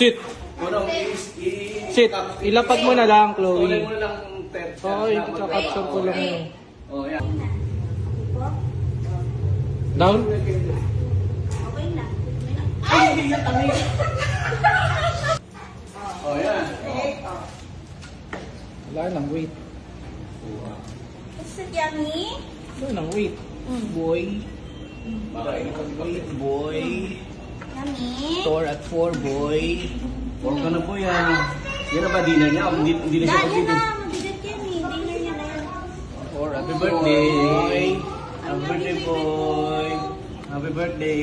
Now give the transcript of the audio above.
Sit. Unang Sit. Ilapag mo na lang, Chloe. Tulay mo na lang ang third. Oo, i-capture ko lang yun. Oh, yan. Down? Okay na. Ay, hindi yan tamis. Oh, yan. Wala nang wait. Is it yummy? Wala nang wait. Boy. Baka Wait, boy. Yummy? Store at 4, boy. Huwag ka na po yan. Yan na ba dinner niya? Hindi na siya Yan pag-ibig. na, mabigat yan eh. Dinner niya na yan. Or Happy birthday! Happy birthday, boy! Happy birthday!